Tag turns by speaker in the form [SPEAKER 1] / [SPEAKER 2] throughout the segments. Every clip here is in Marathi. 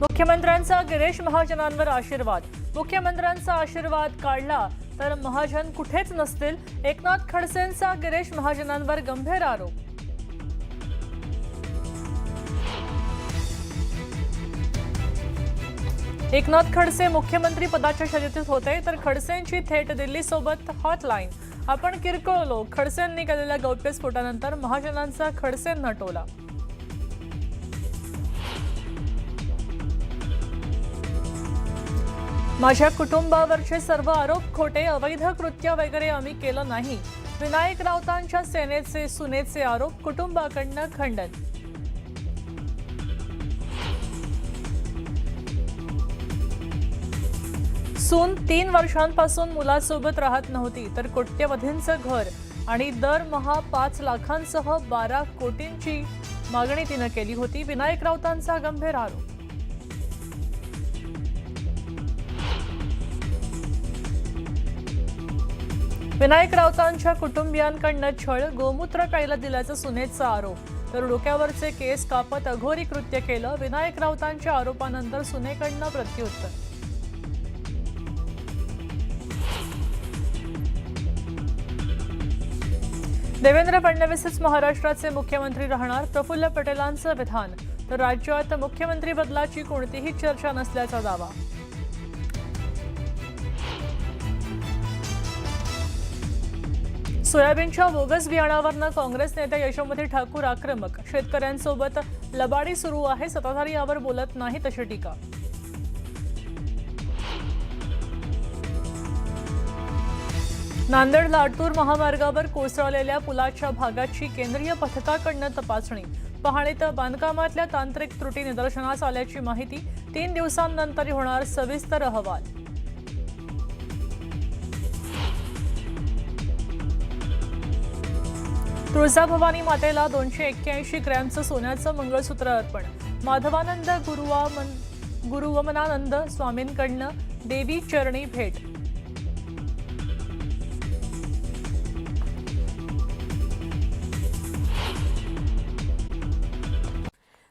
[SPEAKER 1] मुख्यमंत्र्यांचा गिरीश महाजनांवर आशीर्वाद. मुख्यमंत्र्यांचा आशीर्वाद काढला तर महाजन कुठेच नसतील. एकनाथ खडसेंचा गिरीश महाजनांवर गंभीर आरोप. एकनाथ खडसे मुख्यमंत्री पदाच्या शर्यतीत होते तर खडसेंची थेट दिल्लीसोबत हॉटलाईन. आपण किरकोळलो. खडसेंनी केलेल्या गौप्यस्फोटानंतर महाजनांचा खडसेंना टोला. माझ्या कुटुंबावरचे सर्व आरोप खोटे. अवैध कृत्य वगैरे आम्ही केलं नाही. विनायक राऊतांच्या सेनेचे सुनेचे आरोप कुटुंबाकडनं खंडन. सून 3 वर्षांपासून मुलासोबत राहत नव्हती तर कोट्यवधींचं घर आणि दरमहा 5 लाखांसह 12 कोटींची मागणी तिनं केली होती. विनायक राऊतांचा गंभीर आरोप. विनायक राऊतांच्या कुटुंबियांकडनं छळ. गोमूत्र प्यायला दिल्याचा सुनेचा आरोप तर डोक्यावरचे केस कापत अघोरी कृत्य केलं. विनायक राऊतांच्या आरोपानंतर सुनेकडनं प्रत्युत्तर. देवेंद्र फडणवीसच महाराष्ट्राचे मुख्यमंत्री राहणार. प्रफुल्ल पटेलांचं विधान. तर राज्यात मुख्यमंत्री बदलाची कोणतीही चर्चा नसल्याचा दावा. सोयाबीनच्या बोगस बियाणावरनं काँग्रेस नेते यशोमती ठाकूर आक्रमक. शेतकऱ्यांसोबत लबाडी सुरू आहे. सत्ताधारी यावर बोलत नाही तशी टीका. नांदेड लातूर महामार्गावर कोसळलेल्या पुलाच्या भागाची केंद्रीय पथकाकडनं तपासणी. पाहणीत बांधकामातल्या तांत्रिक त्रुटी निदर्शनास आल्याची माहिती. 3 दिवसांनंतर होणार सविस्तर अहवाल. तुळजाभवानी मातेला 281 ग्रॅमचं सोन्याचं मंगळसूत्र अर्पण. माधवानंद गुरुवमनानंद स्वामींकडनं देवी चरणी भेट.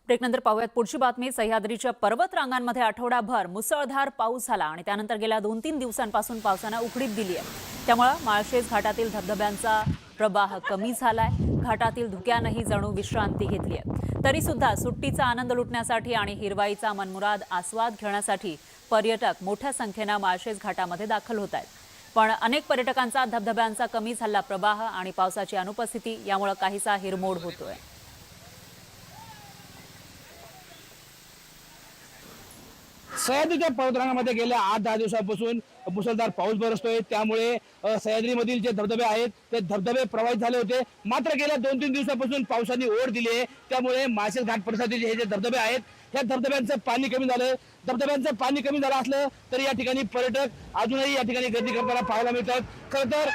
[SPEAKER 2] ब्रेकनंतर पाहूयात पुढची बातमी. सह्याद्रीच्या पर्वत रांगांमध्ये आठवडाभर मुसळधार पाऊस झाला आणि त्यानंतर गेल्या 2-3 दिवसांपासून पावसानं उघडीप दिली आहे. त्यामुळे माळशेज घाटातील धबधब्यांचा प्रवाह कमी झालाय. घाटातील धुक्यानंही जणू विश्रांती घेतली आहे. तरी सुद्धा सुट्टीचा आनंद लुटण्यासाठी आणि हिरवाईचा मनमुराद आस्वाद घेण्यासाठी पर्यटक मोठ्या संख्येनं माळशेज घाटामध्ये दाखल होत आहेत. पण अनेक पर्यटकांचा धबधब्यांचा कमी झालेला प्रवाह आणि पावसाची अनुपस्थिती यामुळे काहीसा हिरमोड होतोय.
[SPEAKER 3] सह्याद्रीच्या पर्वतरांगामध्ये गेल्या 8-10 दिवसांपासून मुसळधार पाऊस बरसतोय. त्यामुळे सह्याद्रीमधील जे धबधबे आहेत ते धबधबे प्रवाहित झाले होते. मात्र गेल्या 2-3 दिवसांपासून पावसाने ओढ दिली आहे. त्यामुळे माळशेज घाट परिसरातील हे जे धबधबे आहेत या धबधब्यांचं पाणी कमी झालं. धबधब्यांचं पाणी कमी झालं असलं तरी या ठिकाणी पर्यटक अजूनही या ठिकाणी गर्दी करताना पाहायला मिळतात. खरं तर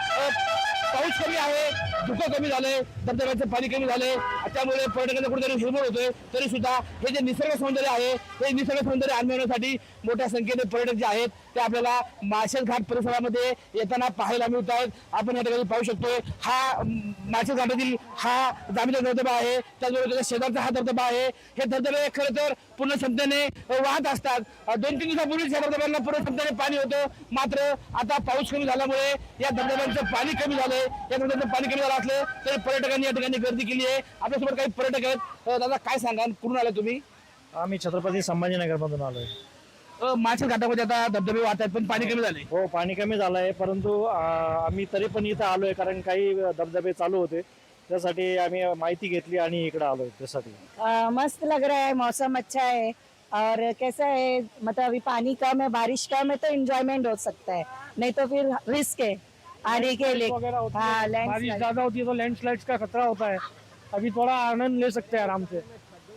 [SPEAKER 3] पाऊस कमी आहे, धुकं कमी झालंय, धबधब्याचं पाणी कमी झालंय. त्यामुळे पर्यटकांना कुठेतरी हिरमोड होतोय. तरी सुद्धा हे जे निसर्ग सौंदर्य आहे हे निसर्ग सौंदर्य अनुभवण्यासाठी मोठ्या संख्येने पर्यटक जे आहेत ते आपल्याला माळशेज घाट परिसरामध्ये येताना पाहायला मिळत आहेत. आपण या ठिकाणी पाहू शकतोय हा माळशेज घाटातील हा जांभीचा धबधबा आहे. त्याचबरोबर त्याच्या शेजारचा हा धबधबा आहे. हे धबधबे खरं तर पूर्ण क्षमतेने वाहत असतात. 2-3 दिवसापूर्वीच या धबधब्यांना पूर्ण क्षमतेने पाणी होतं. मात्र आता पाऊस कमी झाल्यामुळे या धबधब्यांचं पाणी कमी झालंय. या धबधब्यांचं पाणी कमी झालं असलं तरी पर्यटकांनी या ठिकाणी गर्दी केली आहे. आपल्यासोबत काही पर्यटक आहेत. दादा काय सांगाल, कुठून आले तुम्ही?
[SPEAKER 4] आम्ही छत्रपती संभाजीनगर मधून आलोय.
[SPEAKER 3] माळशेज घाटामध्ये आता धबधबे वाहत आहेत पण पाणी कमी झाले.
[SPEAKER 4] हो, पाणी कमी झालंय, परंतु आम्ही तरी पण इथं आलोय कारण काही धबधबे चालू होते. त्यासाठी आम्ही माहिती घेतली आणि इकडे आलोय. त्यासाठी
[SPEAKER 5] मस्त लग रहा है, मौसम अच्छा है और कैसा है, मतलब अभी पानी कम है, बारिश कम है तो एंजॉयमेंट हो सकता है, नहीं तो फिर रिस्क है आने के लिए। हाँ,
[SPEAKER 4] बारिश ज्यादा होती है तो लैंडस्लाइड्स का खतरा होता है. अभी थोड़ा आनंद ले सकते हैं आराम से.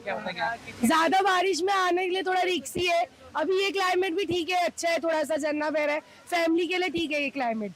[SPEAKER 5] ज्यादा बारिश में आने के लिए थोड़ा रिस्की है. अभी ये क्लाइमेट भी ठीक है, अच्छा है, थोड़ा सा झरना बह रहा है, फैमिली के लिए ठीक है ये क्लाइमेट.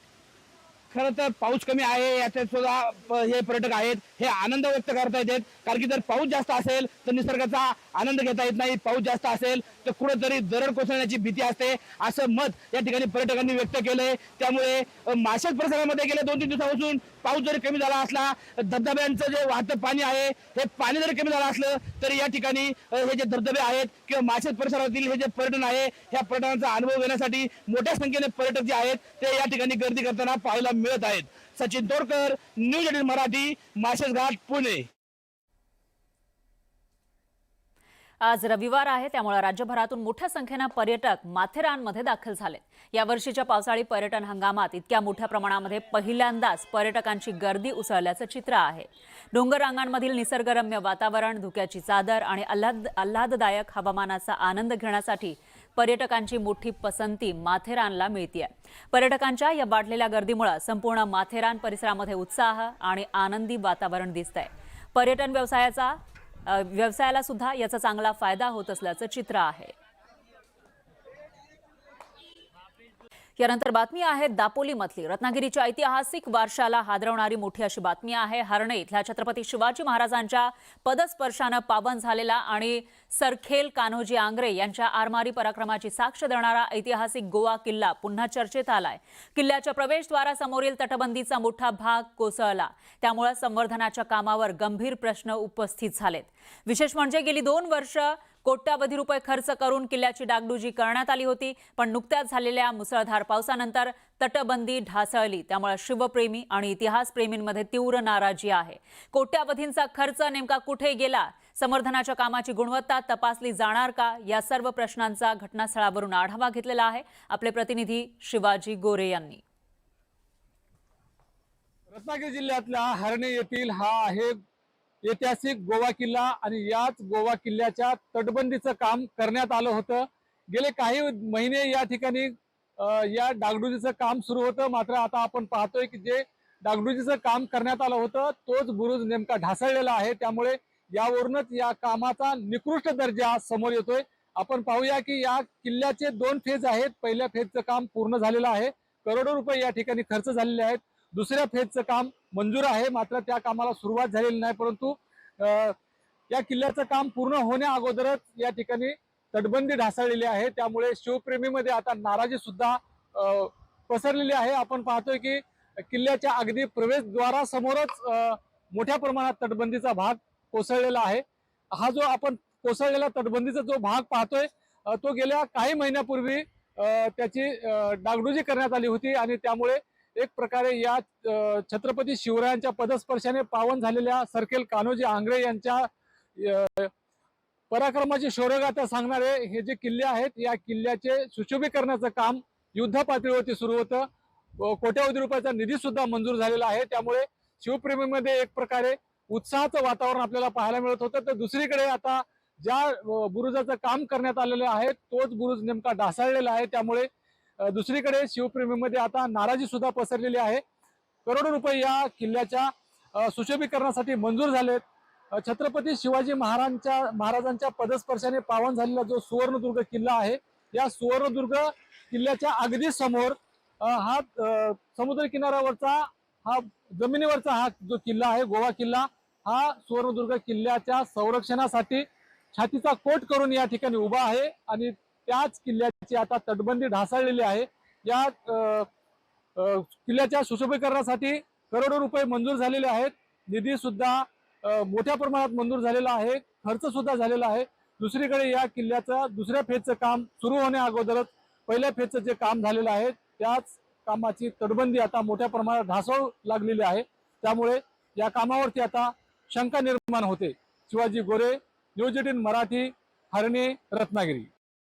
[SPEAKER 3] खरं तर पाऊस कमी आहे याच्यात सुद्धा हे पर्यटक आहेत हे आनंद व्यक्त करता येतात. कारण की जर पाऊस जास्त असेल तर निसर्गाचा आनंद घेता येत नाही. पाऊस जास्त असेल तर कुठेतरी दरड कोसळण्याची भीती असते असं मत या ठिकाणी पर्यटकांनी व्यक्त केलंय. त्यामुळे माळशेज परिसरामध्ये गेल्या 2-3 दिवसापासून पाऊस जरी कमी झाला असला, धबधब्यांचं जे वाहतं पाणी आहे हे पाणी जरी कमी झालं असलं तरी या ठिकाणी हे जे धबधबे आहेत किंवा माळशेज परिसरातील हे जे पर्यटन आहे ह्या पर्यटनाचा अनुभव घेण्यासाठी मोठ्या संख्येने पर्यटक जे आहेत ते या ठिकाणी गर्दी करताना पाहायला मिळत आहेत. सचिन तोडकर, न्यूज 18 मराठी, माळशेज घाट, पुणे.
[SPEAKER 2] आज रविवार आहे, त्यामुळे राज्यभरातून मोठ्या संख्येने पर्यटक माथेरानमध्ये दाखल झाले. या वर्षीच्या पावसाळी पर्यटन हंगामात इतक्या मोठ्या प्रमाणामध्ये पहिल्यांदाच पर्यटकांची गर्दी उसळल्याचं चित्र आहे. डोंगर रांगांमधील निसर्गरम्य वातावरण, धुक्याची चादर आणि आल्हाददायक हवामानाचा आनंद घेण्यासाठी पर्यटकांची मोठी पसंती माथेरानला मिळते. पर्यटकांच्या या वाढलेल्या गर्दीमुळे संपूर्ण माथेरान परिसरामध्ये उत्साह आणि आनंदी वातावरण दिसतंय. पर्यटन व्यवसायाला सुद्धा याचा चांगला फायदा होत असल्याचं चित्र आहे. यानंतर बातमी आहे दापोलीमधली. रत्नागिरीच्या ऐतिहासिक वारशाला हादरवणारी मोठी अशी बातमी आहे. हर्णे इथल्या छत्रपती शिवाजी महाराजांच्या पदस्पर्शानं पावन झालेला आणि सरखेल कान्होजी आंग्रे यांच्या आरमारी पराक्रमाची साक्ष देणारा ऐतिहासिक गोवा किल्ला पुन्हा चर्चेत आलाय. किल्ल्याच्या प्रवेशद्वारासमोरील तटबंदीचा मोठा भाग कोसळला, त्यामुळे संवर्धनाच्या कामावर गंभीर प्रश्न उपस्थित झालेत. विशेष म्हणजे गेली 2 वर्ष कोट्यावधी रुपये खर्च करून किल्ल्याची डागडुजी करण्यात आली होती, पण नुकत्याच झालेल्या मुसळधार पावसानंतर तटबंदी ढासळली. त्यामुळे शिवप्रेमी आणि इतिहासप्रेमींमध्ये तीव्र नाराजी आहे. कोट्यावधींचा खर्च नेमका कुठे गेला? संवर्धनाच्या कामाची गुणवत्ता तपासली जाणार का? या सर्व प्रश्नांचा घटनास्थळावरून आढावा घेतलेला आहे आपले प्रतिनिधी शिवाजी गोरे यांनी.
[SPEAKER 6] रत्नागिरी जिल्ह्यातल्या हर्णे येथील हा आहे ऐतिहासिक गोवा किल्ला आणि याच गोवा किल्ल्याच्या तटबंदीचं काम करण्यात आलं होतं. गेले काही महिने या ठिकाणी या डागडुजीचं काम सुरू होतं. मात्र आता आपण पाहतोय की जे डागडुजीचं काम करण्यात आलं होतं तोच बुरुज नेमका ढासळलेला आहे. त्यामुळे यावरूनच या कामाचा निकृष्ट दर्जा समोर येतोय. आपण पाहूया की या किल्ल्याचे 2 फेज आहेत. पहिल्या फेजचं काम पूर्ण झालेलं आहे, करोडो रुपये या ठिकाणी खर्च झालेले आहेत. दुसऱ्या फेजचं काम मंजूर आहे, मात्र त्या कामाला सुरुवात झालेली नाही. परंतु या किल्ल्याचं काम पूर्ण होण्या अगोदरच या ठिकाणी तटबंदी ढासळलेली आहे. त्यामुळे शिवप्रेमीमध्ये आता नाराजी सुद्धा पसरलेली आहे. आपण पाहतोय की किल्ल्याच्या अगदी प्रवेशद्वारासमोरच मोठ्या प्रमाणात तटबंदीचा भाग कोसळलेला आहे. हा जो आपण कोसळलेला तटबंदीचा जो भाग पाहतोय तो गेल्या काही महिन्यापूर्वी त्याची डागडुजी करण्यात आली होती आणि त्यामुळे एक प्रकारे या छत्रपती शिवरायांच्या पदस्पर्शाने पावन झालेल्या सरखेल कान्होजी आंग्रे यांच्या पराक्रमाची शौर्यगाथा सांगणारे हे जे किल्ले आहेत, या किल्ल्याचे सुशोभीकरणाचं काम युद्ध पातळीवरती सुरू होतं. कोट्यावधी रुपयाचा निधी सुद्धा मंजूर झालेला आहे. त्यामुळे शिवप्रेमीमध्ये एक प्रकारे उत्साहाचं वातावरण आपल्याला पाहायला मिळत होतं. तर दुसरीकडे आता ज्या बुरुजाचं काम करण्यात आलेलं आहे तोच बुरुज नेमका ढासळलेला आहे. त्यामुळे दुसरीकडे शिवप्रेमीमध्ये आता नाराजी सुद्धा पसरलेली आहे. करोडो रुपये या किल्ल्याच्या सुशोभीकरणासाठी मंजूर झालेत. छत्रपती शिवाजी महाराजांच्या पदस्पर्शाने पावन झालेला जो सुवर्णदुर्ग किल्ला आहे, या सुवर्णदुर्ग किल्ल्याच्या अगदी समोर हा समुद्र किनाऱ्यावरचा हा जमिनीवरचा हा जो किल्ला आहे गोवा किल्ला, हा सुवर्णदुर्ग किल्ल्याच्या संरक्षणासाठी छातीचा कोट करून या ठिकाणी उभा आहे आणि त्याच किल्ल्याची आता तटबंदी ढासळलेली आहे. या किल्ल्याच्या सुशोभीकरणासाठी करोडो रुपये मंजूर झालेले आहेत. निधी सुद्धा मोठ्या प्रमाणात मंजूर झालेला आहे, खर्च सुद्धा झालेला आहे. दुसरीकडे या किल्ल्याचं दुसऱ्या फेजचं काम सुरू होण्या अगोदरच पहिल्या फेजचं जे काम झालेलं आहे त्याच कामाची तटबंदी आता मोठ्या प्रमाणात ढासळू लागलेली आहे. त्यामुळे या कामावरती आता शंका निर्माण होते. शिवाजी गोरे, न्यूज 18 मराठी, हर्णे, रत्नागिरी.